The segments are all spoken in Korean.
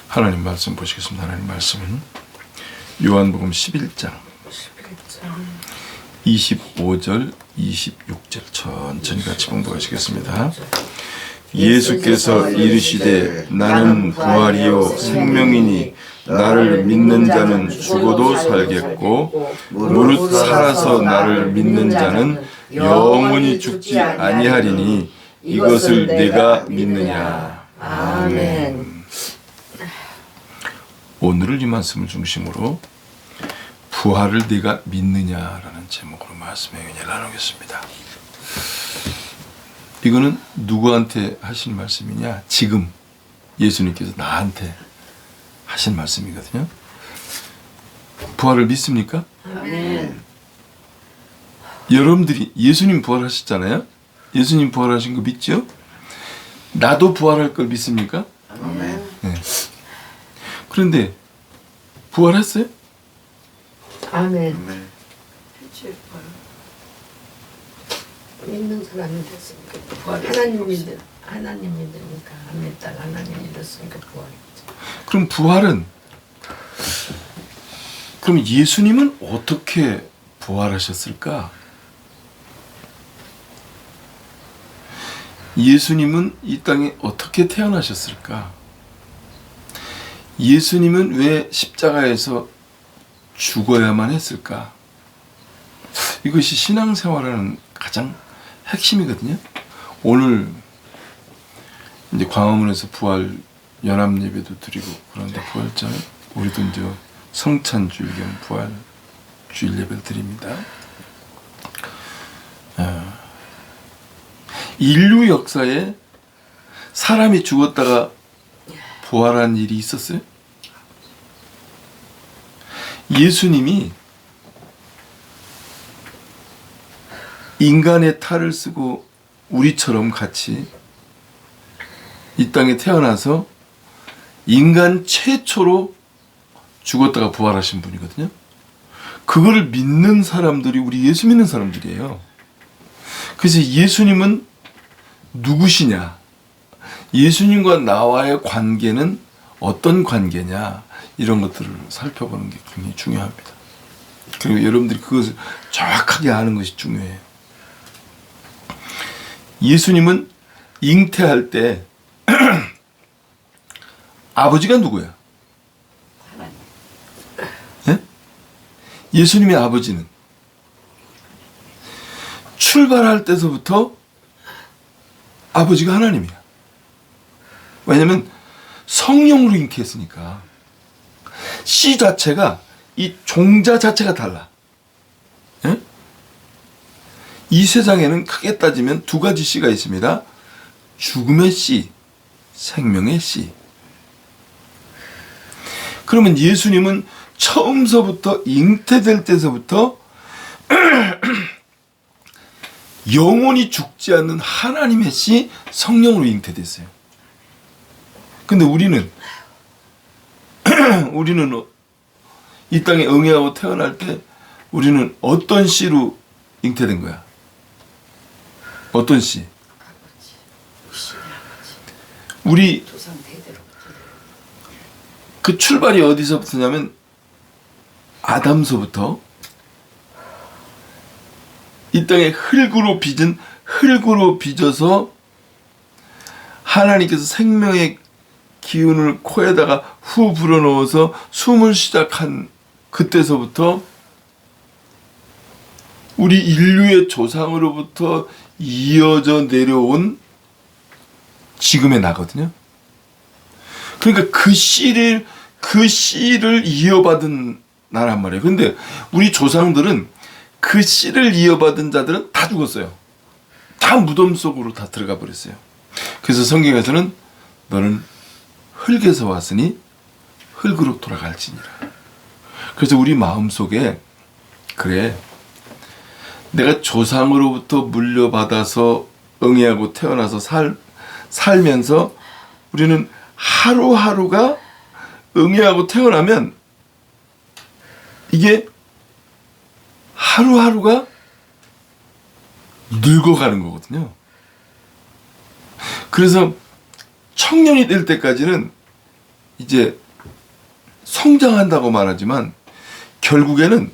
하나님 말씀 보시겠습니다. 하나님 말씀은 요한복음 11장 25절 26절 천천히 같이 봉독하시겠습니다. 예수께서 이르시되 나는 부활이요 생명이니 나를 믿는 자는 죽어도 살겠고 무릇 살아서 나를 믿는 자는 영원히 죽지 아니하리니 이것을 내가 믿느냐. 아멘. 오늘을 이 말씀을 중심으로 부활을 네가 믿느냐라는 제목으로 말씀의 은혜를 나누겠습니다. 이거는 누구한테 하신 말씀이냐? 지금 예수님께서 나한테 하신 말씀이거든요. 부활을 믿습니까? 아멘. 여러분들이 예수님 부활하셨잖아요. 예수님 부활하신 거 믿죠? 나도 부활할 걸 믿습니까? 아멘. 네. 그런데 부활했어요? 아멘. 믿는 사람이 됐으니까 부활. 하나님 믿으니까 안 믿다가 하나님 믿었으니까 부활이죠. 그럼 부활은 그럼 예수님은 어떻게 부활하셨을까? 예수님은 이 땅에 어떻게 태어나셨을까? 예수님은 왜 십자가에서 죽어야만 했을까? 이것이 신앙생활하는 가장 핵심이거든요. 오늘 이제 광화문에서 부활 연합 예배도 드리고 그런데 부활절 우리도 이제 성찬주일 겸 부활 주일 예배를 드립니다. 인류 역사에 사람이 죽었다가 부활한 일이 있었어요? 예수님이 인간의 탈을 쓰고 우리처럼 같이 이 땅에 태어나서 인간 최초로 죽었다가 부활하신 분이거든요. 그거를 믿는 사람들이 우리 예수 믿는 사람들이에요. 그래서 예수님은 누구시냐? 예수님과 나와의 관계는 어떤 관계냐? 이런 것들을 살펴보는 게 굉장히 중요합니다. 그리고 여러분들이 그것을 정확하게 아는 것이 중요해요. 예수님은 잉태할 때 아버지가 누구야? 네? 예수님의 아버지는 출발할 때서부터 아버지가 하나님이야. 왜냐면 성령으로 잉태했으니까. 씨 자체가 이 종자 자체가 달라. 예? 이 세상에는 크게 따지면 두 가지 씨가 있습니다. 죽음의 씨, 생명의 씨. 그러면 예수님은 처음서부터 잉태될 때서부터 영원히 죽지 않는 하나님의 씨, 성령으로 잉태됐어요. 근데 우리는 이 땅에 응애하고 태어날 때 우리는 어떤 씨로 잉태된 거야? 어떤 씨? 우리 그 출발이 어디서부터냐면 아담서부터 이 땅에 흙으로 빚어서 하나님께서 생명의 기운을 코에다가 후 불어넣어서 숨을 시작한 그때서부터 우리 인류의 조상으로부터 이어져 내려온 지금의 나거든요. 그러니까 그 씨를 이어받은 나란 말이에요. 근데 우리 조상들은 그 씨를 이어받은 자들은 다 죽었어요. 다 무덤 속으로 다 들어가 버렸어요. 그래서 성경에서는 너는 흙에서 왔으니 흙으로 돌아갈지니라. 그래서 우리 마음속에 그래 내가 조상으로부터 물려받아서 응애하고 태어나서 살면서 우리는 하루하루가 응애하고 태어나면 이게 하루하루가 늙어가는 거거든요. 그래서 청년이 될 때까지는 이제 성장한다고 말하지만 결국에는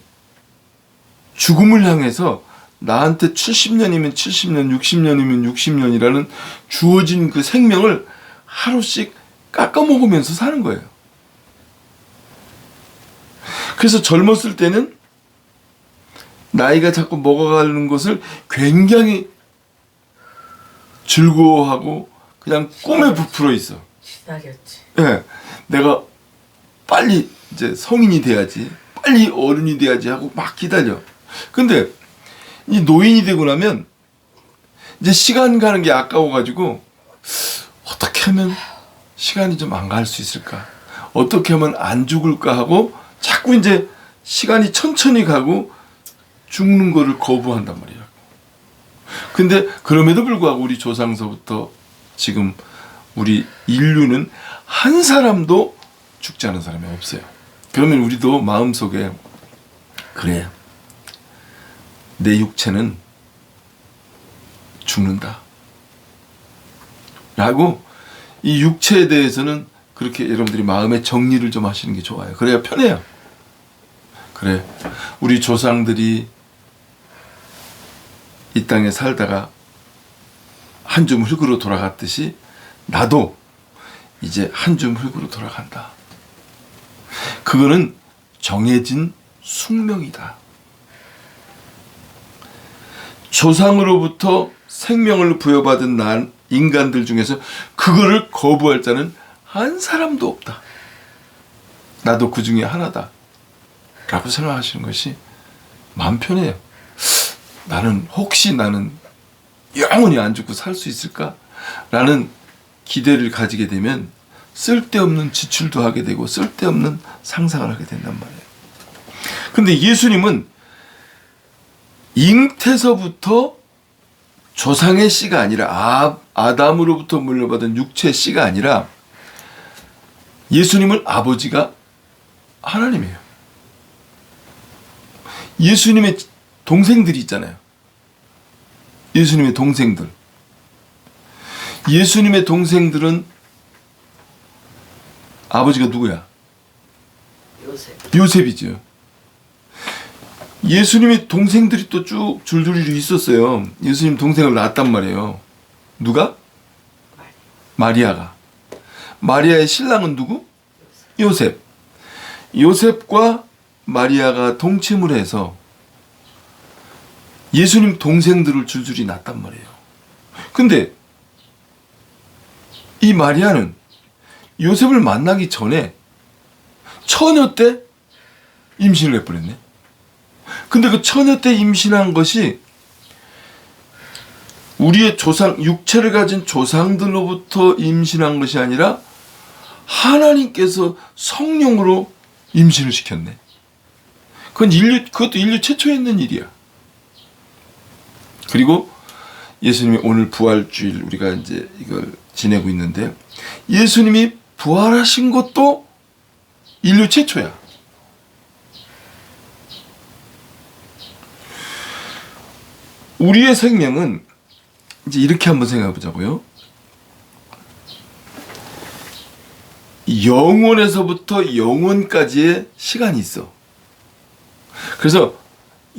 죽음을 향해서 나한테 70년이면 70년, 60년이면 60년이라는 주어진 그 생명을 하루씩 깎아먹으면서 사는 거예요. 그래서 젊었을 때는 나이가 자꾸 먹어가는 것을 굉장히 즐거워하고 그냥 꿈에 부풀어 있어. 기다렸지. 예, 내가 빨리 이제 성인이 돼야지, 빨리 어른이 돼야지 하고 막 기다려. 근데 이 노인이 되고 나면 이제 시간 가는 게 아까워가지고 어떻게 하면 시간이 좀 안 갈 수 있을까? 어떻게 하면 안 죽을까 하고 자꾸 이제 시간이 천천히 가고 죽는 거를 거부한단 말이야. 근데 그럼에도 불구하고 우리 조상서부터 지금 우리 인류는 한 사람도 죽지 않은 사람이 없어요. 그러면 우리도 마음속에 그래, 내 육체는 죽는다 라고 이 육체에 대해서는 그렇게 여러분들이 마음의 정리를 좀 하시는 게 좋아요. 그래야 편해요. 그래, 우리 조상들이 이 땅에 살다가 한 줌 흙으로 돌아갔듯이 나도 이제 한 줌 흙으로 돌아간다. 그거는 정해진 숙명이다. 조상으로부터 생명을 부여받은 난 인간들 중에서 그거를 거부할 자는 한 사람도 없다. 나도 그 중에 하나다 라고 생각하시는 것이 마음 편해요. 혹시 나는 영원히 안 죽고 살 수 있을까? 라는 기대를 가지게 되면 쓸데없는 지출도 하게 되고 쓸데없는 상상을 하게 된단 말이에요. 근데 예수님은 잉태서부터 조상의 씨가 아니라 아담으로부터 물려받은 육체의 씨가 아니라 예수님은 아버지가 하나님이에요. 예수님의 동생들이 있잖아요. 예수님의 동생들. 예수님의 동생들은 아버지가 누구야? 요셉이죠. 예수님의 동생들이 또 쭉 줄줄이 있었어요. 예수님 동생을 낳았단 말이에요. 누가? 마리아가. 마리아의 신랑은 누구? 요셉. 요셉과 마리아가 동침을 해서 예수님 동생들을 줄줄이 낳았단 말이에요. 근데 이 마리아는 요셉을 만나기 전에 처녀 때 임신을 해버렸네. 근데 그 처녀 때 임신한 것이 우리의 조상, 육체를 가진 조상들로부터 임신한 것이 아니라 하나님께서 성령으로 임신을 시켰네. 그것도 인류 최초에 있는 일이야. 그리고 예수님이 오늘 부활주일 우리가 이제 이걸 지내고 있는데 예수님이 부활하신 것도 인류 최초야. 우리의 생명은 이제 이렇게 한번 생각해 보자고요. 영원에서부터 영원까지의 시간이 있어. 그래서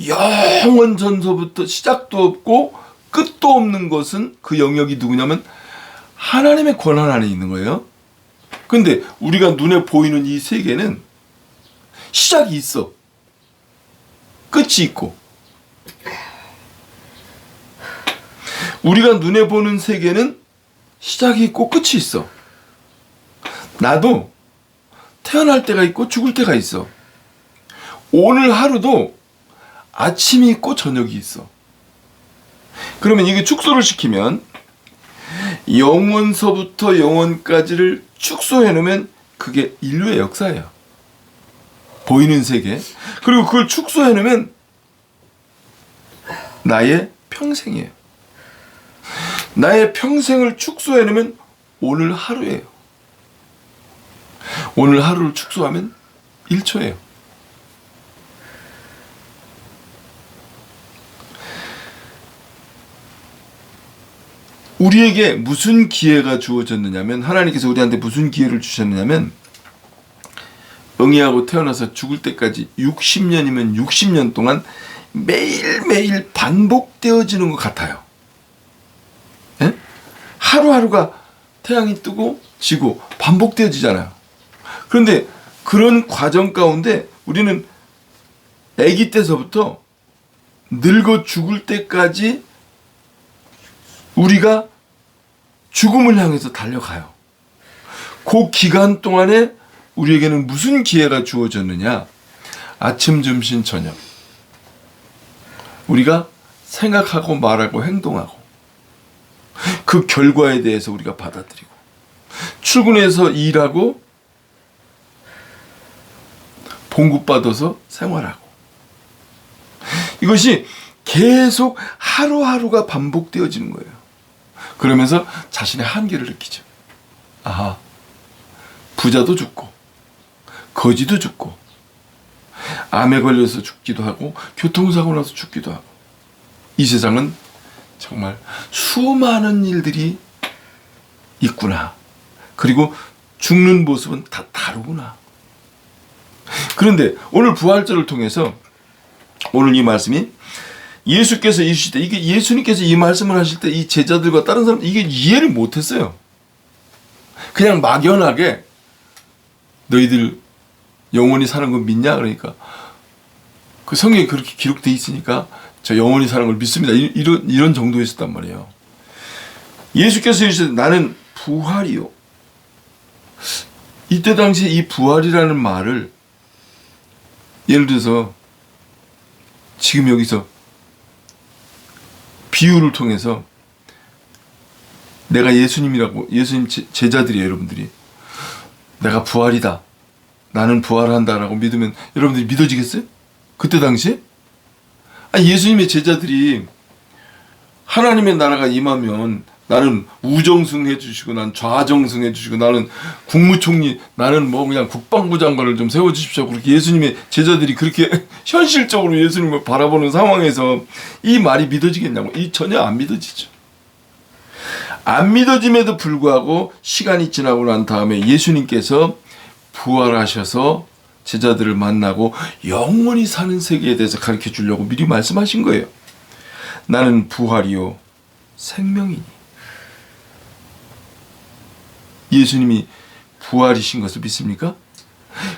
영원 전서부터 시작도 없고 끝도 없는 것은 그 영역이 누구냐면 하나님의 권한 안에 있는 거예요. 근데 우리가 눈에 보이는 이 세계는 시작이 있어. 끝이 있고. 우리가 눈에 보는 세계는 시작이 있고 끝이 있어. 나도 태어날 때가 있고 죽을 때가 있어. 오늘 하루도 아침이 있고 저녁이 있어. 그러면 이게 축소를 시키면 영원서부터 영원까지를 축소해 놓으면 그게 인류의 역사예요. 보이는 세계. 그리고 그걸 축소해 놓으면 나의 평생이에요. 나의 평생을 축소해 놓으면 오늘 하루예요. 오늘 하루를 축소하면 1초예요. 우리에게 무슨 기회가 주어졌느냐면 하나님께서 우리한테 무슨 기회를 주셨느냐면 응애하고 태어나서 죽을 때까지 60년이면 60년 동안 매일매일 반복되어지는 것 같아요. 예? 하루하루가 태양이 뜨고 지고 반복되어지잖아요. 그런데 그런 과정 가운데 우리는 아기 때서부터 늙어 죽을 때까지 우리가 죽음을 향해서 달려가요. 그 기간 동안에 우리에게는 무슨 기회가 주어졌느냐? 아침, 점심, 저녁. 우리가 생각하고 말하고 행동하고 그 결과에 대해서 우리가 받아들이고 출근해서 일하고 봉급받아서 생활하고 이것이 계속 하루하루가 반복되어지는 거예요. 그러면서 자신의 한계를 느끼죠. 아하, 부자도 죽고 거지도 죽고 암에 걸려서 죽기도 하고 교통사고 나서 죽기도 하고 이 세상은 정말 수많은 일들이 있구나. 그리고 죽는 모습은 다 다르구나. 그런데 오늘 부활절을 통해서 오늘 이 말씀이 예수께서 이르실 때 이게 예수님께서 이 말씀을 하실 때 이 제자들과 다른 사람 이게 이해를 못했어요. 그냥 막연하게 너희들 영원히 사는 거 믿냐? 그러니까 그 성경에 그렇게 기록되어 있으니까 저 영원히 사는 걸 믿습니다. 이런 정도였단 말이에요. 예수께서 이르시되 나는 부활이요. 이때 당시에 이 부활이라는 말을 예를 들어서 지금 여기서 비유를 통해서 내가 예수님이라고 예수님 제자들이에요. 여러분들이 내가 부활이다. 나는 부활한다라고 믿으면 여러분들이 믿어지겠어요? 그때 당시에? 아니, 예수님의 제자들이 하나님의 나라가 임하면 나는 우정승 해주시고 난 좌정승 해주시고 나는 국무총리 나는 뭐 그냥 국방부 장관을 좀 세워주십시오. 그렇게 예수님의 제자들이 그렇게 현실적으로 예수님을 바라보는 상황에서 이 말이 믿어지겠냐고. 이 전혀 안 믿어지죠. 안 믿어짐에도 불구하고 시간이 지나고 난 다음에 예수님께서 부활하셔서 제자들을 만나고 영원히 사는 세계에 대해서 가르쳐 주려고 미리 말씀하신 거예요. 나는 부활이요 생명이니. 예수님이 부활이신 것을 믿습니까?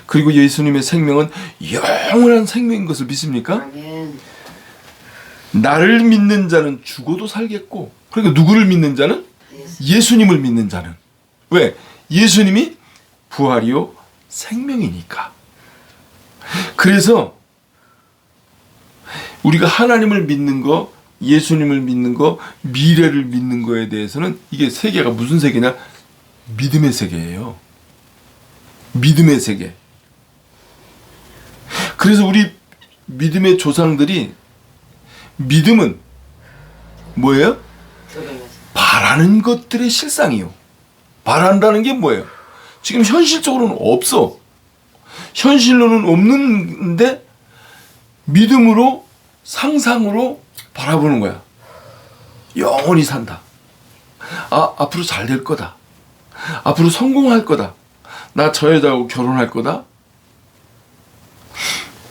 그리고 예수님의 생명은 영원한 생명인 것을 믿습니까? 아멘. 나를 믿는 자는 죽어도 살겠고, 그러니까 누구를 믿는 자는? 예수님을 믿는 자는. 왜? 예수님이 부활이요 생명이니까. 그래서 우리가 하나님을 믿는 거, 예수님을 믿는 거, 미래를 믿는 거에 대해서는 이게 세계가 무슨 세계냐? 믿음의 세계예요. 믿음의 세계. 그래서 우리 믿음의 조상들이 믿음은 뭐예요? 바라는 것들의 실상이요. 바란다는 게 뭐예요? 지금 현실적으로는 없어. 현실로는 없는데 믿음으로 상상으로 바라보는 거야. 영원히 산다. 아, 앞으로 잘 될 거다. 앞으로 성공할 거다. 나 저 여자하고 결혼할 거다.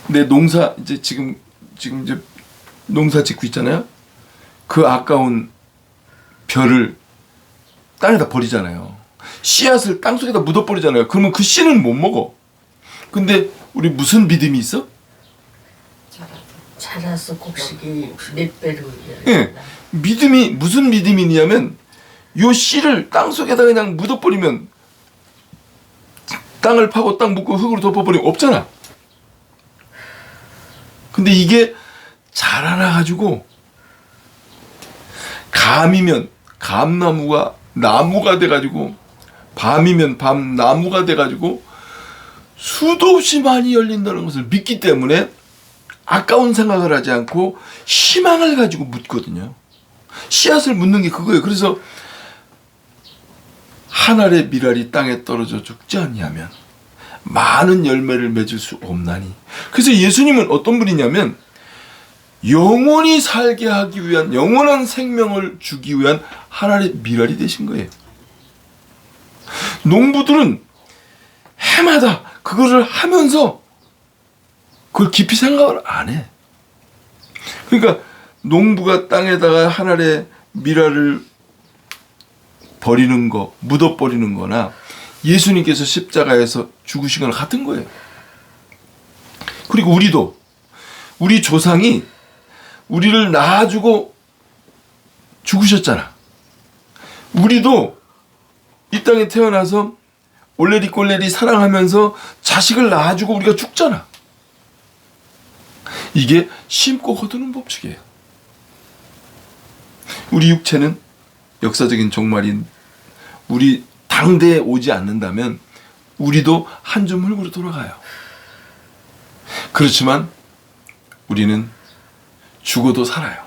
내 농사 이제 지금 이제 농사 짓고 있잖아요. 그 아까운 벼를 땅에다 버리잖아요. 씨앗을 땅속에다 묻어버리잖아요. 그러면 그 씨는 못 먹어. 근데 우리 무슨 믿음이 있어? 자라서 곡식이 몇 배로 예, 믿음이 무슨 믿음이 있냐면 요 씨를 땅속에다 그냥 묻어버리면 땅을 파고 땅 묻고 흙으로 덮어버리면 없잖아. 근데 이게 자라나가지고 감이면 감나무가 나무가 돼가지고 밤이면 밤나무가 돼가지고 수도 없이 많이 열린다는 것을 믿기 때문에 아까운 생각을 하지 않고 희망을 가지고 묻거든요. 씨앗을 묻는 게 그거예요. 그래서 한 알의 밀알이 땅에 떨어져 죽지 않냐면 많은 열매를 맺을 수 없나니. 그래서 예수님은 어떤 분이냐면 영원히 살게 하기 위한 영원한 생명을 주기 위한 한 알의 밀알이 되신 거예요. 농부들은 해마다 그거를 하면서 그걸 깊이 생각을 안 해. 그러니까 농부가 땅에다가 한 알의 밀알을 버리는 거, 묻어버리는 거나 예수님께서 십자가에서 죽으신 거랑 같은 거예요. 그리고 우리도 우리 조상이 우리를 낳아주고 죽으셨잖아. 우리도 이 땅에 태어나서 올레리 꼴레리 사랑하면서 자식을 낳아주고 우리가 죽잖아. 이게 심고 거두는 법칙이에요. 우리 육체는 역사적인 종말인 우리 당대에 오지 않는다면 우리도 한 줌 흙으로 돌아가요. 그렇지만 우리는 죽어도 살아요.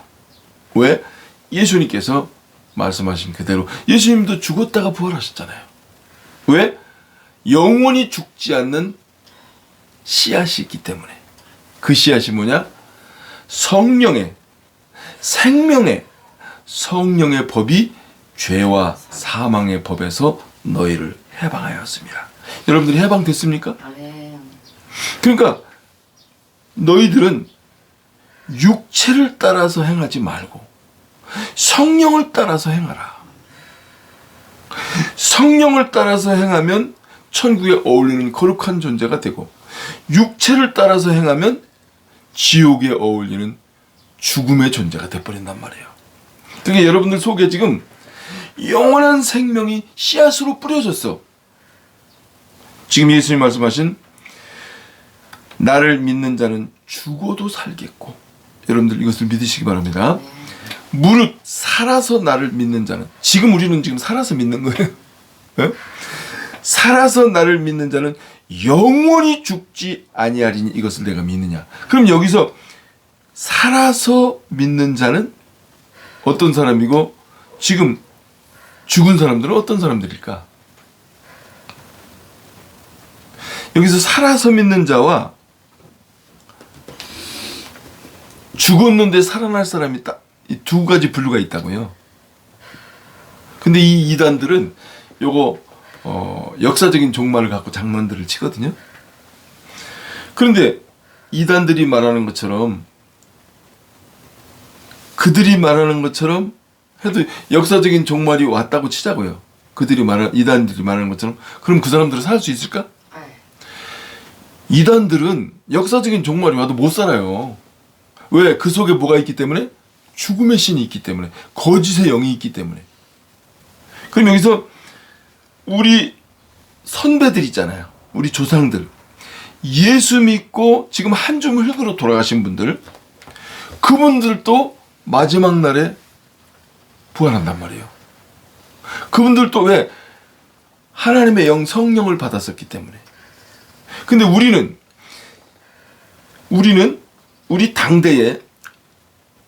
왜? 예수님께서 말씀하신 그대로 예수님도 죽었다가 부활하셨잖아요. 왜? 영원히 죽지 않는 씨앗이 있기 때문에. 그 씨앗이 뭐냐? 성령의, 생명의, 성령의 법이 죄와 사망의 법에서 너희를 해방하였습니다. 여러분들이 해방됐습니까? 아멘. 그러니까 너희들은 육체를 따라서 행하지 말고 성령을 따라서 행하라. 성령을 따라서 행하면 천국에 어울리는 거룩한 존재가 되고, 육체를 따라서 행하면 지옥에 어울리는 죽음의 존재가 돼버린단 말이에요. 그러니까 여러분들 속에 지금 영원한 생명이 씨앗으로 뿌려졌어. 지금 예수님 말씀하신 나를 믿는 자는 죽어도 살겠고, 여러분들 이것을 믿으시기 바랍니다. 무릇 살아서 나를 믿는 자는, 지금 우리는 지금 살아서 믿는 거예요. 네? 살아서 나를 믿는 자는 영원히 죽지 아니하리니 이것을 내가 믿느냐. 그럼 여기서 살아서 믿는 자는 어떤 사람이고 지금 죽은 사람들은 어떤 사람들일까? 여기서 살아서 믿는 자와 죽었는데 살아날 사람이 딱 이 두 가지 분류가 있다고요. 근데 이 이단들은 요거 역사적인 종말을 갖고 장난들을 치거든요. 그런데 이단들이 말하는 것처럼, 그들이 말하는 것처럼 해도 역사적인 종말이 왔다고 치자고요. 이단들이 말하는 것처럼. 그럼 그 사람들은 살 수 있을까? 이단들은 역사적인 종말이 와도 못 살아요. 왜? 그 속에 뭐가 있기 때문에? 죽음의 신이 있기 때문에, 거짓의 영이 있기 때문에. 그럼 여기서 우리 선배들 있잖아요. 우리 조상들. 예수 믿고 지금 한 줌 흙으로 돌아가신 분들, 그분들도 마지막 날에 부활한단 말이에요. 그분들도 왜? 하나님의 영, 성령을 받았었기 때문에. 근데 우리는 우리 당대에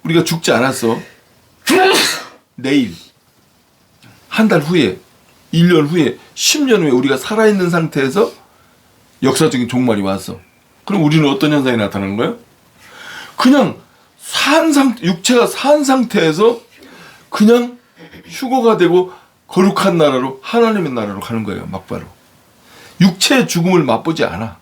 우리가 죽지 않았어. 내일, 한 달 후에, 1년 후에, 10년 후에 우리가 살아있는 상태에서 역사적인 종말이 왔어. 그럼 우리는 어떤 현상이 나타나는 거예요? 그냥 육체가 산 상태에서 그냥 휴거가 되고 거룩한 나라로, 하나님의 나라로 가는 거예요. 막바로. 육체의 죽음을 맛보지 않아.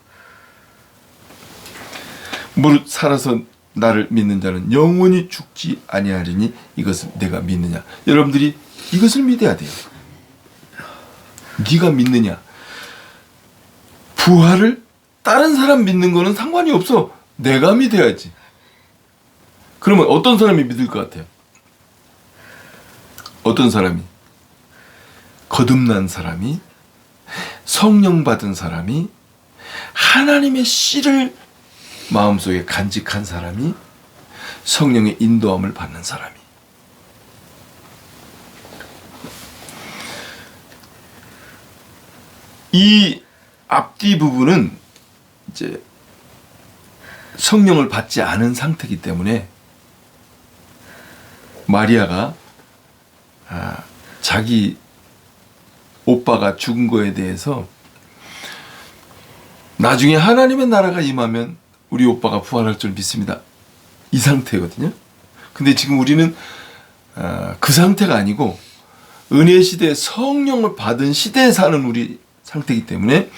무릇 살아서 나를 믿는 자는 영원히 죽지 아니하리니 이것을 내가 믿느냐. 여러분들이 이것을 믿어야 돼요. 네가 믿느냐. 부활을 다른 사람 믿는 거는 상관이 없어. 내가 믿어야지. 그러면 어떤 사람이 믿을 것 같아요? 어떤 사람이? 거듭난 사람이, 성령 받은 사람이, 하나님의 씨를 마음속에 간직한 사람이, 성령의 인도함을 받는 사람이. 이 앞뒤 부분은 이제 성령을 받지 않은 상태이기 때문에 마리아가 자기 오빠가 죽은 거에 대해서 나중에 하나님의 나라가 임하면 우리 오빠가 부활할 줄 믿습니다, 이 상태거든요. 근데 지금 우리는 그 상태가 아니고 은혜 시대에 성령을 받은 시대에 사는 우리 상태이기 때문에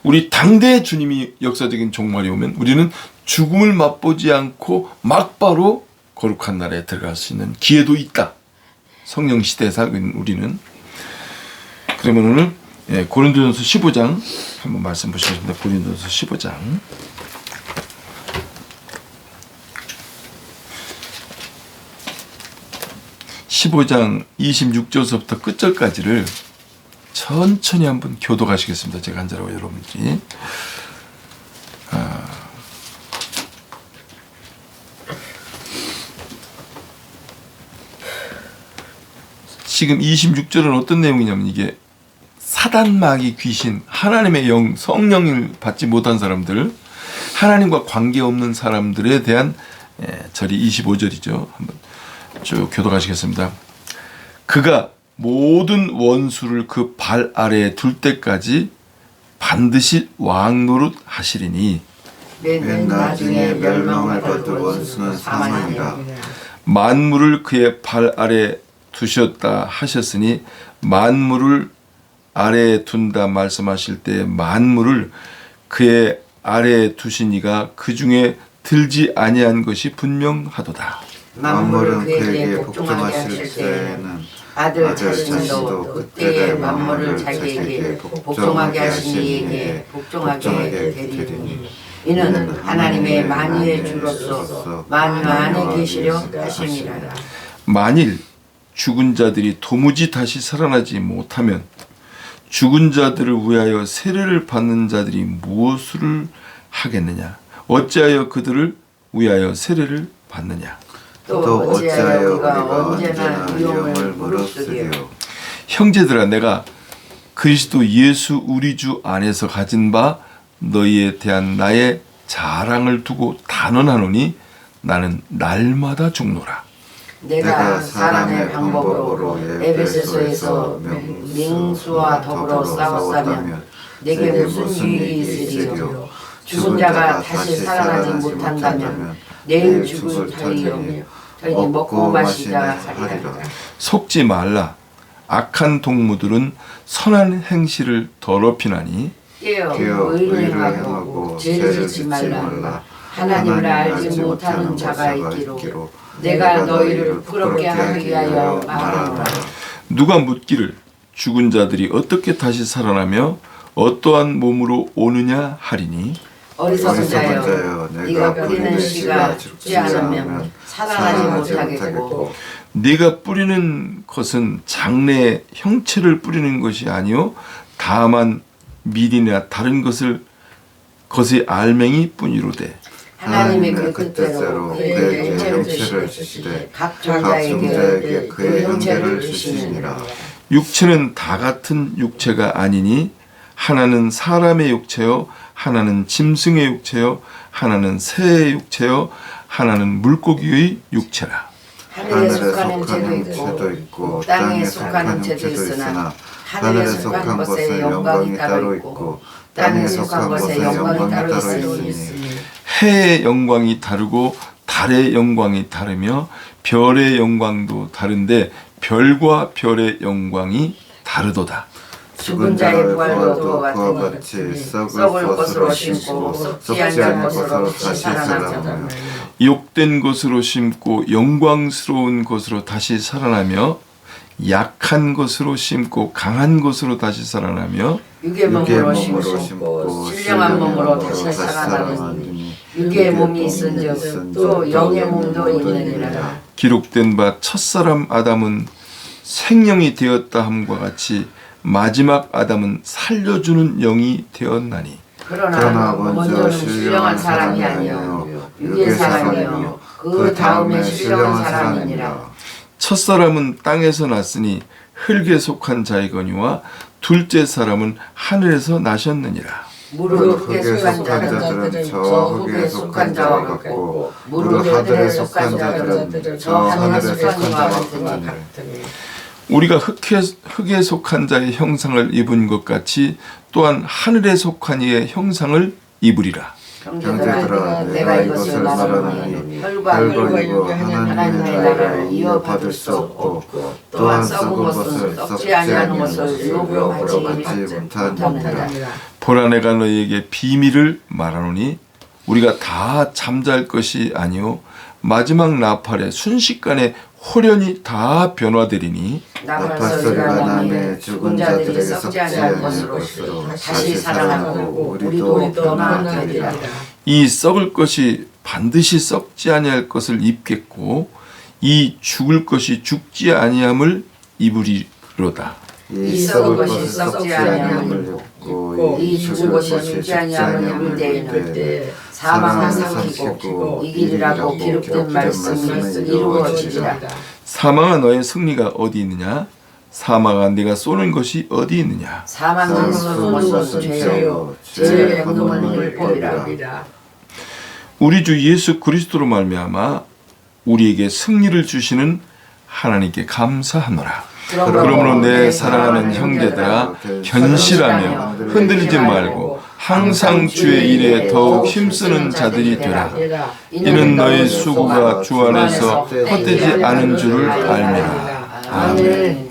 우리 당대 주님이 역사적인 종말이 오면 우리는 죽음을 맛보지 않고 막바로 거룩한 나라에 들어갈 수 있는 기회도 있다. 성령 시대에 살고 있는 우리는. 그러면 오늘 고린도전서 15장 한번 말씀 보시겠습니다. 고린도전서 15장 15장 26절서부터 끝절까지를 천천히 한번 교독하시겠습니다. 제가 한 자라고 여러분들이. 지금 26절은 어떤 내용이냐면 이게 사단 마귀 귀신 하나님의 영 성령을 받지 못한 사람들 하나님과 관계없는 사람들에 대한 절이 25절이죠. 한번 쭉 교독하시겠습니다. 그가 모든 원수를 그 발 아래에 둘 때까지 반드시 왕노릇 하시리니 맨 나중에 멸망을 거둘 원수는 사망이라. 만물을 그의 발 아래 두셨다 하셨으니 만물을 아래에 둔다 말씀하실 때 만물을 그의 아래에 두시니가 그 중에 들지 아니한 것이 분명하도다. 만물은 그에게 복종하실 때에는 아들 자신도 그때의 만물을 자기에게 복종하게 하신 이에게 복종하게 되리니 이는 하나님의 만유의 주로서 만유 안에 계시려 하심이라. 만일 죽은 자들이 도무지 다시 살아나지 못하면 죽은 자들을 위하여 세례를 받는 자들이 무엇을 하겠느냐? 어찌하여 그들을 위하여 세례를 받느냐? 또 어찌하여 우리가 언제나 위험을 무릅쓰리요. 형제들아 내가 그리스도 예수 우리 주 안에서 가진 바 너희에 대한 나의 자랑을 두고 단언하노니 나는 날마다 죽노라. 내가 사람의 방법으로 에베소서에서 맹수와 더불어 싸웠다면 내게 무슨 유익이 있으리요. 죽은 자가 다시 살아나지 못한다면 내일 죽을 터이요. 저희 먹고 마시자 하리라. 속지 말라. 악한 동무들은 선한 행실을 더럽히나니 깨어 의를 행하고 죄를 짓지 말라. 하나님을 알지 못하는 자가 있기로 내가 너희를 부끄럽게 하기 위하여 말하노라. 누가 묻기를 죽은 자들이 어떻게 다시 살아나며 어떠한 몸으로 오느냐 하리니 어리석은 자여 네가 뿌리는 씨가 죽지 않으면 살아나지 못하겠고 네가 뿌리는 것은 장래의 형체를 뿌리는 것이 아니요 다만 밀이나 다른 것의 알맹이 뿐이로되 하나님의 그 뜻대로 그에게 형체를 주시되 각 종자에게 그 형체를 주시니라. 육체는 다 같은 육체가 아니니 하나는 사람의 육체요 하나는 짐승의 육체요 하나는 새의 육체요 하나는 물고기의 육체라. 하늘에 속하는 죄도 있고 땅에 속하는 죄도 있으나 하늘에 속한 것에 영광이 따로 있고 땅에 속한 것에 영광이 따로 있으니 해의 영광이 다르고 달의 영광이 다르며 별의 영광도 다른데 별과 별의 영광이 다르도다. 죽은 자의 부활도 그와 같이 썩을 것으로 심고 썩지 않을 것으로 다시 살아나며 욕된 것으로 심고 영광스러운 것으로 다시 살아나며 약한 것으로 심고 강한 것으로 다시 살아나며 육의 몸으로 심고 신령한 몸으로 다시 살아나니 육의 몸이 있은즉 또 영의 몸도 있느니라. 기록된 바 첫사람 아담은 생명이 되었다 함과 같이 마지막 아담은 살려주는 영이 되었나니 그러나 먼저는 신령한 사람이 아니요 육의 사람이요 그 다음에 신령한 사람이니라. 첫사람은 땅에서 났으니 흙에 속한 자이거니와 둘째 사람은 하늘에서 나셨느니라. 무릇 흙에 속한 자들은 저 흙에 속한 자와 같고 무릇 하늘에 속한 자들은 저 하늘에 속한 자와 같으니 우리가 흙에 속한 자의 형상을 입은 것 같이 또한 하늘에 속한 이의 형상을 입으리라. 형제들아 내가 이것을 말하노니 혈과 육이 하나님의 나라를 이어받을 수 없고 또한 썩은 것은 썩지 아니하는 것을 요구하지 못하느니라. 보라 내가 너희에게 비밀을 말하노니 우리가 다 잠잘 것이 아니요 마지막 나팔에 순식간에 홀연히 다 변화되리니 나팔 소리가 나매 죽은 자들이 썩지 아니할 것으로 다시 살아나고 우리도 변화되리라. 이 썩을 것이 반드시 썩지 아니할 것을 입겠고 이 죽을 것이 죽지 아니함을 입으리로다. 이 썩을 것이 썩지 아니함을 입고 이 죽을 것이 죽지 아니함을 입을 때에는 사망을 삼키고 이기리라고 기록된 말씀이 이루어지리라. 사망아 너의 승리가 어디 있느냐? 사망아 네가 쏘는 것이 어디 있느냐? 사망은 쏘는 것은 죄요 죄의 권능은 율법이라. 우리 주 예수 그리스도로 말미암아 우리에게 승리를 주시는 하나님께 감사하노라. 그러므로 내 사랑하는 형제들아 견실하며 흔들리지 말고 항상 주의 일에 더욱 힘쓰는 자들이 되라. 이는 너희 수고가 주 안에서 헛되지 않은 줄을 알미라. 아멘.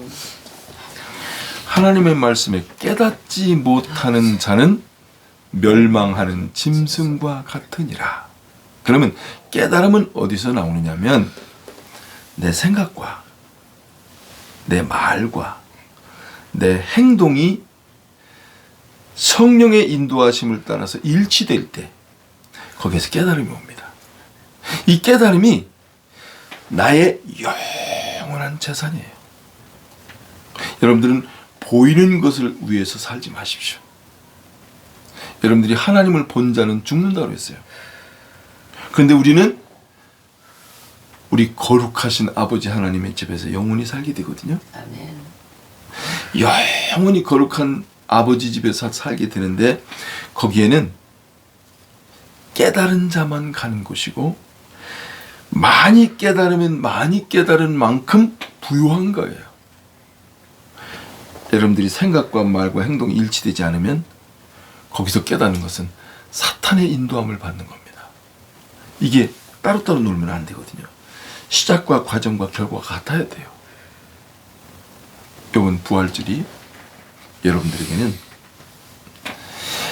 하나님의 말씀에 깨닫지 못하는 자는 멸망하는 짐승과 같으니라. 그러면 깨달음은 어디서 나오느냐면 내 생각과 내 말과 내 행동이 성령의 인도하심을 따라서 일치될 때 거기에서 깨달음이 옵니다. 이 깨달음이 나의 영원한 재산이에요. 여러분들은 보이는 것을 위해서 살지 마십시오. 여러분들이 하나님을 본 자는 죽는다고 했어요. 그런데 우리는 우리 거룩하신 아버지 하나님의 집에서 영원히 살게 되거든요. 아멘. 영원히 거룩한 아버지 집에서 살게 되는데 거기에는 깨달은 자만 가는 곳이고 많이 깨달으면 많이 깨달은 만큼 부유한 거예요. 여러분들이 생각과 말과 행동이 일치되지 않으면 거기서 깨닫는 것은 사탄의 인도함을 받는 겁니다. 이게 따로따로 놀면 안 되거든요. 시작과 과정과 결과가 같아야 돼요. 이번 부활절이 여러분들에게는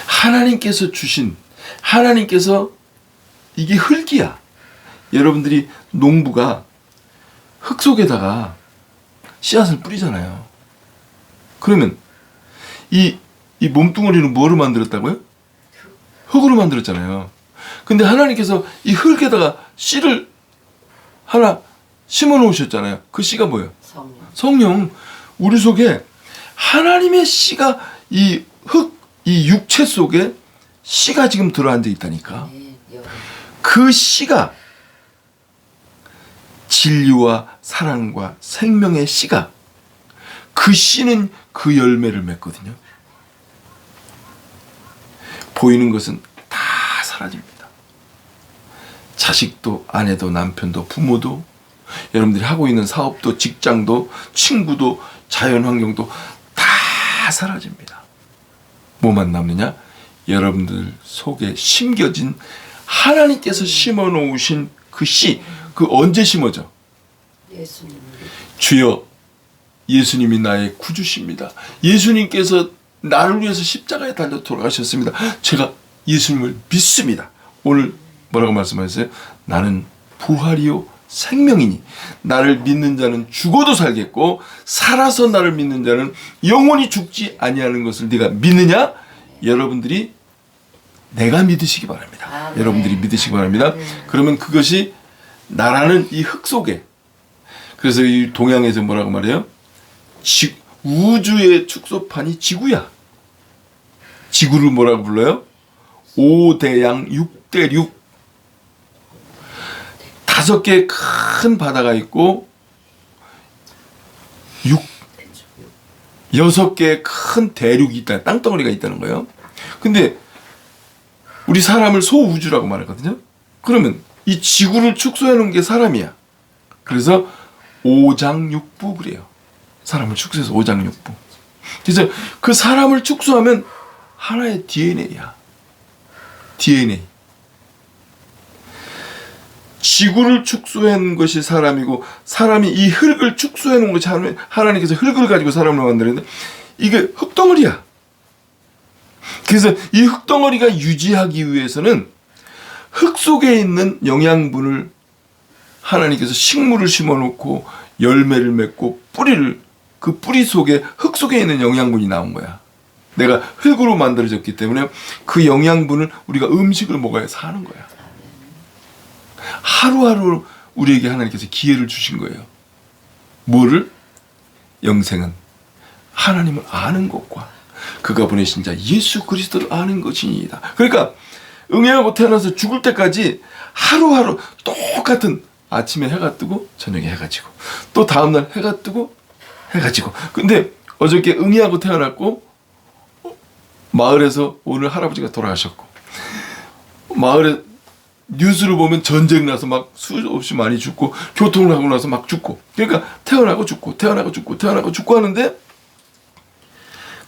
하나님께서 주신 하나님께서 이게 흙이야. 여러분들이 농부가 흙 속에다가 씨앗을 뿌리잖아요. 그러면 이 몸뚱어리는 뭐로 만들었다고요? 흙으로 만들었잖아요. 근데 하나님께서 이 흙에다가 씨를 하나 심어 놓으셨잖아요. 그 씨가 뭐예요? 성령. 우리 속에 하나님의 씨가 이 흙, 이 육체 속에 씨가 지금 들어앉아 있다니까. 그 씨가 진리와 사랑과 생명의 씨가 그 씨는 그 열매를 맺거든요. 보이는 것은 다 사라집니다. 자식도 아내도 남편도 부모도 여러분들이 하고 있는 사업도 직장도 친구도 자연환경도 다 사라집니다. 뭐만 남느냐? 여러분들 속에 심겨진 하나님께서 심어 놓으신 그 씨. 그 언제 심어져? 주여 예수님이 나의 구주십니다. 예수님께서 나를 위해서 십자가에 달려 돌아가셨습니다. 제가 예수님을 믿습니다. 오늘 뭐라고 말씀하셨어요? 나는 부활이요 생명이니 나를 믿는 자는 죽어도 살겠고 살아서 나를 믿는 자는 영원히 죽지 아니하는 것을 네가 믿느냐? 여러분들이 내가 믿으시기 바랍니다. 여러분들이 믿으시기 바랍니다. 그러면 그것이 나라는 이 흙 속에, 그래서 이 동양에서 뭐라고 말해요? 우주의 축소판이 지구야. 지구를 뭐라고 불러요? 5대양 6대륙. 5개 큰 바다가 있고 6개의 큰 대륙이 있다. 땅덩어리가 있다는 거예요. 근데 우리 사람을 소우주라고 말하거든요. 그러면 이 지구를 축소해 놓은 게 사람이야. 그래서 오장육부 그래요. 사람을 축소해서 오장육부. 그래서 그 사람을 축소하면 하나의 DNA야. DNA. 지구를 축소한 것이 사람이고 사람이 이 흙을 축소해 놓은 것이 하나님께서 흙을 가지고 사람을 만드는데 이게 흙덩어리야. 그래서 이 흙덩어리가 유지하기 위해서는 흙 속에 있는 영양분을 하나님께서 식물을 심어놓고 열매를 맺고 그 뿌리 속에 흙 속에 있는 영양분이 나온 거야. 내가 흙으로 만들어졌기 때문에 그 영양분을 우리가 음식을 먹어야 사는 거야. 하루하루 우리에게 하나님께서 기회를 주신 거예요. 뭐를? 영생은 하나님을 아는 것과 그가 보내신 자 예수 그리스도를 아는 것이니이다. 그러니까 응애하고 태어나서 죽을 때까지 하루하루 똑같은 아침에 해가 뜨고 저녁에 해가 지고 또 다음날 해가 뜨고 해가 지고. 근데 어저께 응애하고 태어났고 마을에서 오늘 할아버지가 돌아가셨고 마을에 뉴스를 보면 전쟁 나서 막 수없이 많이 죽고 교통을 하고 나서 막 죽고. 그러니까 태어나고 죽고 태어나고 죽고 태어나고 죽고 하는데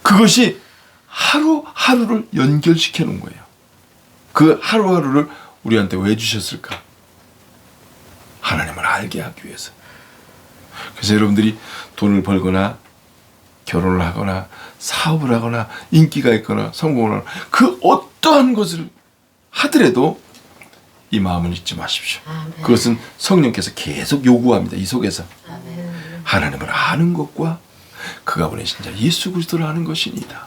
그것이 하루하루를 연결시켜 놓은 거예요. 그 하루하루를 우리한테 왜 주셨을까? 하나님을 알게 하기 위해서. 그래서 여러분들이 돈을 벌거나 결혼을 하거나 사업을 하거나 인기가 있거나 성공을 하거나 그 어떠한 것을 하더라도 이 마음을 잊지 마십시오. 아멘. 그것은 성령께서 계속 요구합니다. 이 속에서. 아멘. 하나님을 아는 것과 그가 보내신 자 예수 그리스도를 아는 것이니이다.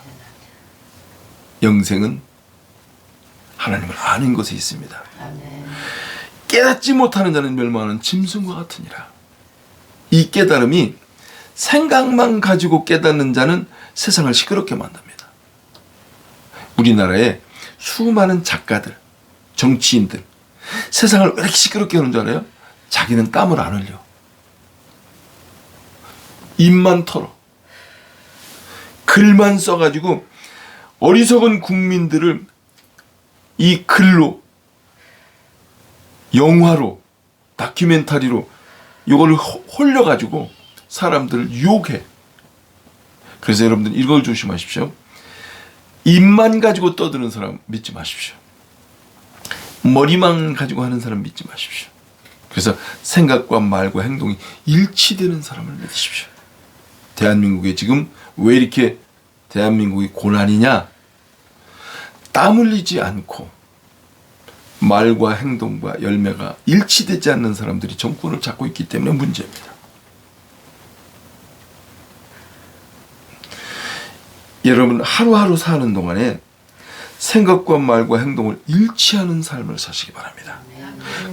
영생은 하나님을 아는 것에 있습니다. 아멘. 깨닫지 못하는 자는 멸망하는 짐승과 같으니라. 이 깨달음이 생각만 가지고 깨닫는 자는 세상을 시끄럽게 만듭니다. 우리나라에 수많은 작가들, 정치인들 세상을 왜 이렇게 시끄럽게 하는 줄 알아요? 자기는 땀을 안 흘려. 입만 털어. 글만 써가지고 어리석은 국민들을 이 글로, 영화로, 다큐멘터리로 이걸 홀려가지고 사람들을 유혹해. 그래서 여러분들 이걸 조심하십시오. 입만 가지고 떠드는 사람 믿지 마십시오. 머리만 가지고 하는 사람 믿지 마십시오. 그래서 생각과 말과 행동이 일치되는 사람을 믿으십시오. 대한민국에 지금 왜 이렇게 대한민국이 고난이냐? 땀 흘리지 않고 말과 행동과 열매가 일치되지 않는 사람들이 정권을 잡고 있기 때문에 문제입니다. 여러분 하루하루 사는 동안에 생각과 말과 행동을 일치하는 삶을 사시기 바랍니다.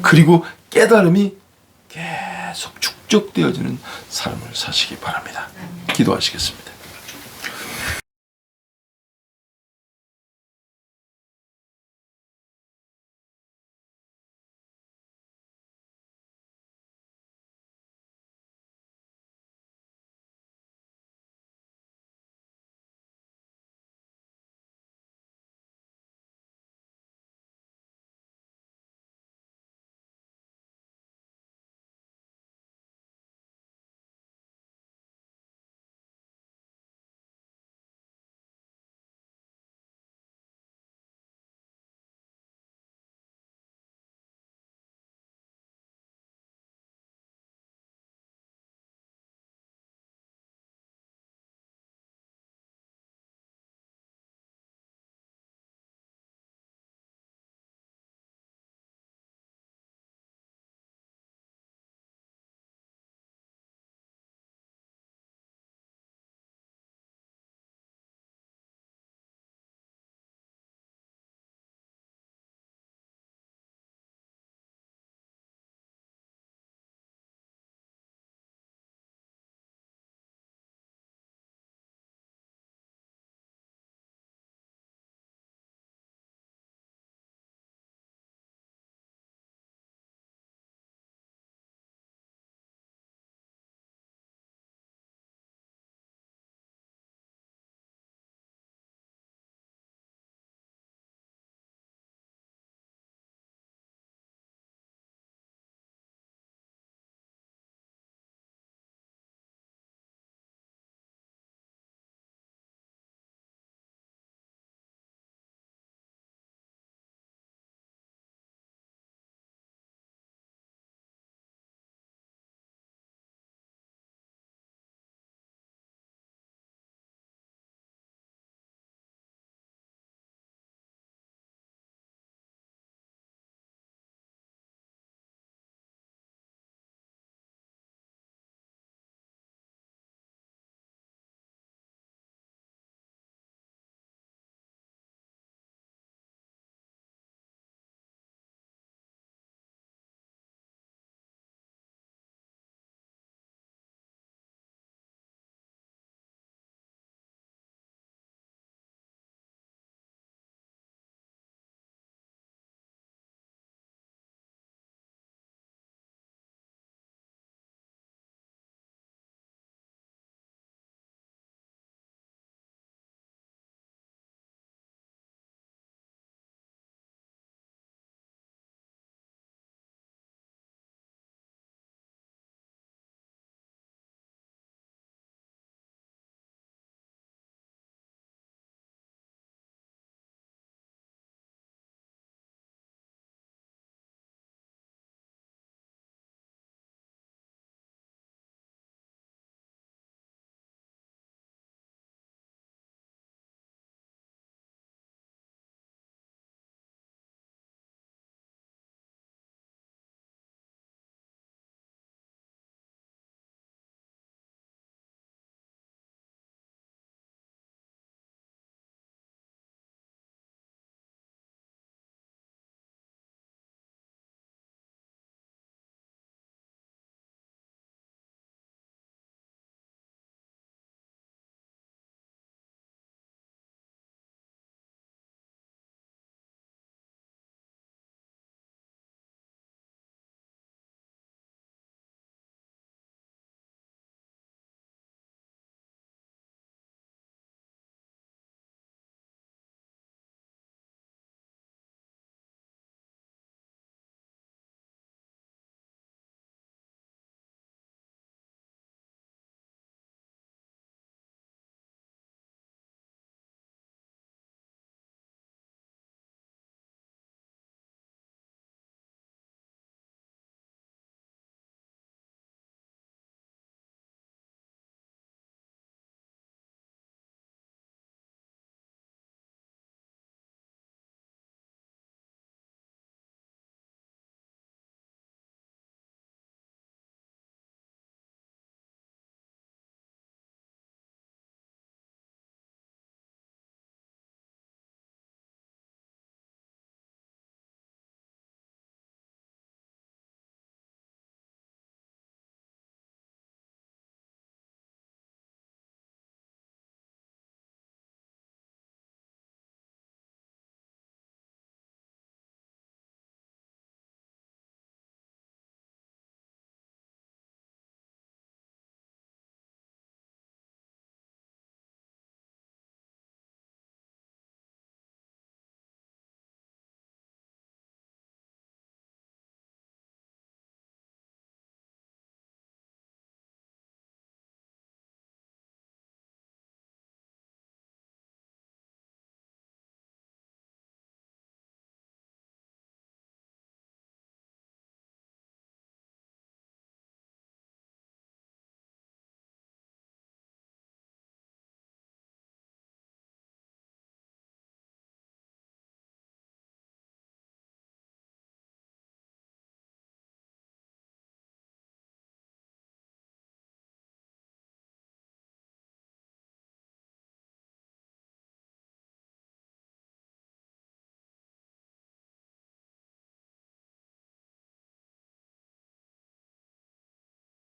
그리고 깨달음이 계속 축적되어지는 삶을 사시기 바랍니다. 기도하시겠습니다.